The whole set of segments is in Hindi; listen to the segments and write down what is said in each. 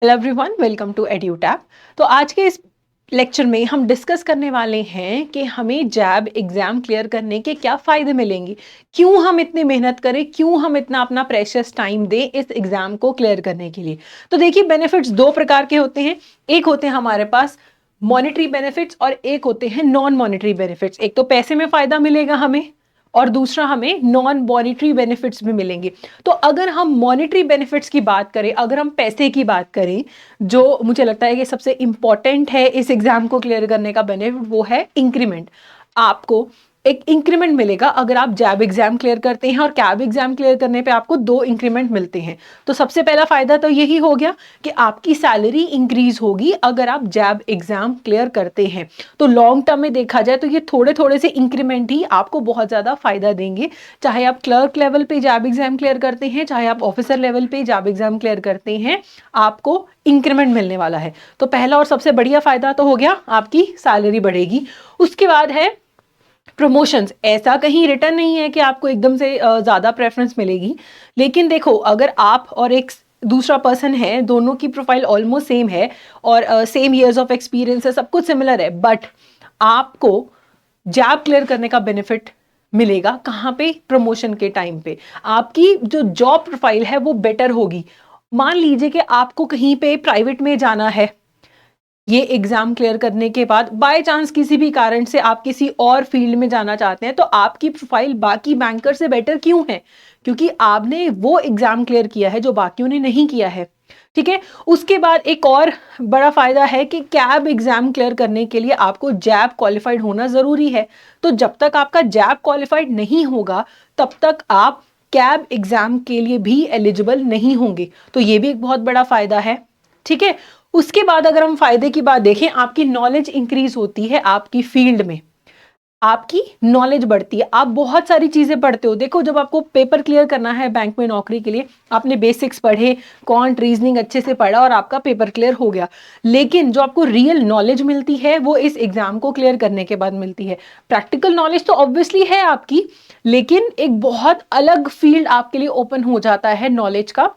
Hello everyone, welcome to Edutap. तो आज के इस लेक्चर में हम डिस्कस करने वाले हैं कि हमें जैब एग्जाम क्लियर करने के क्या फ़ायदे मिलेंगे, क्यों हम इतनी मेहनत करें, क्यों हम इतना अपना प्रेशियस टाइम दें इस एग्ज़ाम को क्लियर करने के लिए। तो देखिए, बेनिफिट्स दो प्रकार के होते हैं। एक होते हैं हमारे पास मॉनेटरी बेनिफिट्स और एक होते हैं नॉन मॉनेटरी बेनिफिट्स। एक तो पैसे में फ़ायदा मिलेगा हमें और दूसरा हमें नॉन मॉनेटरी बेनिफिट्स भी मिलेंगे। तो अगर हम मॉनेटरी बेनिफिट्स की बात करें, अगर हम पैसे की बात करें, जो मुझे लगता है कि सबसे इंपॉर्टेंट है इस एग्जाम को क्लियर करने का बेनिफिट, वो है इंक्रीमेंट। आपको एक इंक्रीमेंट मिलेगा अगर आप जैब एग्जाम क्लियर करते हैं, और कैब एग्जाम क्लियर करने पे आपको 2 इंक्रीमेंट मिलते हैं। तो सबसे पहला फायदा तो यही हो गया कि आपकी सैलरी इंक्रीज होगी अगर आप जैब एग्जाम क्लियर करते हैं। तो लॉन्ग टर्म में देखा जाए तो ये थोड़े थोड़े से इंक्रीमेंट ही आपको बहुत ज़्यादा फायदा देंगे। चाहे आप क्लर्क लेवल पे जैब एग्जाम क्लियर करते हैं, चाहे आप ऑफिसर लेवल पे जैब एग्जाम क्लियर करते हैं, आपको इंक्रीमेंट मिलने वाला है। तो पहला और सबसे बढ़िया फायदा तो हो गया, आपकी सैलरी बढ़ेगी। उसके बाद है प्रमोशंस। ऐसा कहीं रिटर्न नहीं है कि आपको एकदम से ज़्यादा प्रेफरेंस मिलेगी, लेकिन देखो, अगर आप और एक दूसरा पर्सन है, दोनों की प्रोफाइल ऑलमोस्ट सेम है और सेम ईयर्स ऑफ एक्सपीरियंस है, सब कुछ सिमिलर है, बट आपको जॉब क्लियर करने का बेनिफिट मिलेगा कहाँ पे? प्रमोशन के टाइम पे आपकी जो जॉब प्रोफाइल है वो बेटर होगी। मान लीजिए कि आपको कहीं पे प्राइवेट में जाना है, ये एग्जाम क्लियर करने के बाद बाय चांस किसी भी कारण से आप किसी और फील्ड में जाना चाहते हैं, तो आपकी प्रोफाइल बाकी बैंकर से बेटर क्यों है? क्योंकि आपने वो एग्जाम क्लियर किया है जो बाकियों ने नहीं किया है। ठीक है। उसके बाद एक और बड़ा फायदा है कि कैब एग्जाम क्लियर करने के लिए आपको जैब क्वालिफाइड होना जरूरी है। तो जब तक आपका जैब क्वालिफाइड नहीं होगा, तब तक आप कैब एग्जाम के लिए भी एलिजिबल नहीं होंगे। तो ये भी एक बहुत बड़ा फायदा है। ठीक है। उसके बाद अगर हम फायदे की बात देखें, आपकी नॉलेज इंक्रीज होती है, आपकी फील्ड में आपकी नॉलेज बढ़ती है, आप बहुत सारी चीजें पढ़ते हो। देखो, जब आपको पेपर क्लियर करना है बैंक में नौकरी के लिए, आपने बेसिक्स पढ़े, क्वांट रीजनिंग अच्छे से पढ़ा और आपका पेपर क्लियर हो गया। लेकिन जो आपको रियल नॉलेज मिलती है वो इस एग्जाम को क्लियर करने के बाद मिलती है। प्रैक्टिकल नॉलेज तो ऑब्वियसली है आपकी, लेकिन एक बहुत अलग फील्ड आपके लिए ओपन हो जाता है नॉलेज का,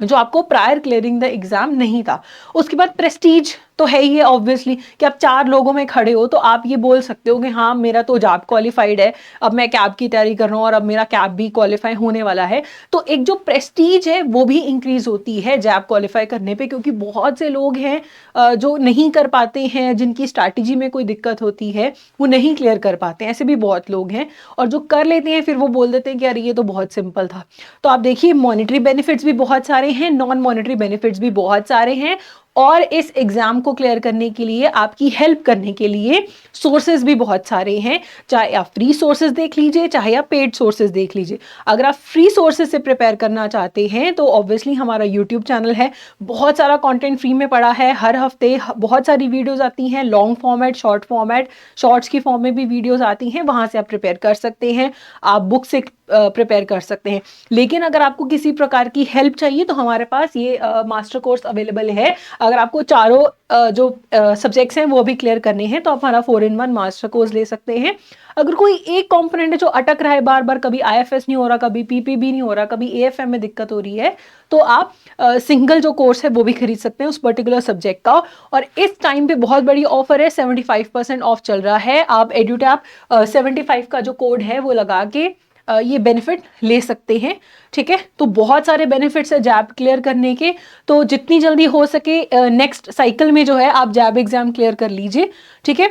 जो आपको प्रायर क्लियरिंग द एग्जाम नहीं था। उसके बाद प्रेस्टीज तो है ही है ऑब्वियसली, कि आप 4 लोगों में खड़े हो तो आप ये बोल सकते हो कि हाँ, मेरा तो जॉब क्वालिफाइड है, अब मैं कैब की तैयारी कर रहा हूँ और अब मेरा कैब भी क्वालिफाई होने वाला है। तो एक जो प्रेस्टीज है वो भी इंक्रीज होती है जॉब क्वालिफाई करने पे, क्योंकि बहुत से लोग हैं जो नहीं कर पाते हैं, जिनकी स्ट्रैटेजी में कोई दिक्कत होती है, वो नहीं क्लियर कर पाते हैं। ऐसे भी बहुत लोग हैं, और जो कर लेते हैं फिर वो बोल देते हैं कि यार ये तो बहुत सिंपल था। तो आप देखिए, मॉनेटरी बेनिफिट्स भी बहुत सारे हैं, नॉन मॉनेटरी बेनिफिट्स भी बहुत सारे हैं, और इस एग्जाम को क्लियर करने के लिए आपकी हेल्प करने के लिए सोर्सेज भी बहुत सारे हैं। चाहे आप फ्री सोर्सेज देख लीजिए, चाहे आप पेड सोर्सेज देख लीजिए। अगर आप फ्री सोर्सेज से प्रिपेयर करना चाहते हैं तो ऑब्वियसली हमारा यूट्यूब चैनल है, बहुत सारा कंटेंट फ्री में पड़ा है। हर हफ्ते बहुत सारी वीडियोस आती हैं, long format, short format, shorts की फॉर्म में भी वीडियोस आती हैं, वहां से आप प्रिपेयर कर सकते हैं, आप बुक से प्रिपेयर कर सकते हैं। लेकिन अगर आपको किसी प्रकार की हेल्प चाहिए तो हमारे पास ये मास्टर कोर्स अवेलेबल है। अगर आपको चारों जो सब्जेक्ट्स हैं वो भी क्लियर करने हैं, तो आप हमारा 4-in-1 मास्टर कोर्स ले सकते हैं। अगर कोई एक कंपोनेंट है जो अटक रहा है बार बार, कभी आईएफएस नहीं हो रहा, कभी पीपीबी नहीं हो रहा, कभी एएफएम में दिक्कत हो रही है, तो आप सिंगल जो कोर्स है वो भी खरीद सकते हैं उस पर्टिकुलर सब्जेक्ट का। और इस टाइम पे बहुत बड़ी ऑफर है, 75% ऑफ चल रहा है। आप एड्यूटैप 75 का जो कोड है वो लगा के ये बेनिफिट ले सकते हैं। ठीक है। तो बहुत सारे बेनिफिट्स है जैब क्लियर करने के, तो जितनी जल्दी हो सके नेक्स्ट साइकिल में जो है आप जैब एग्जाम क्लियर कर लीजिए। ठीक है।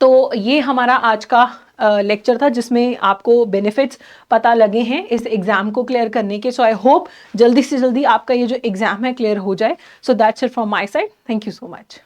तो ये हमारा आज का लेक्चर था, जिसमें आपको बेनिफिट्स पता लगे हैं इस एग्जाम को क्लियर करने के। सो आई होप जल्दी से जल्दी आपका ये जो एग्जाम है क्लियर हो जाए। So that's it from my side. Thank you so much.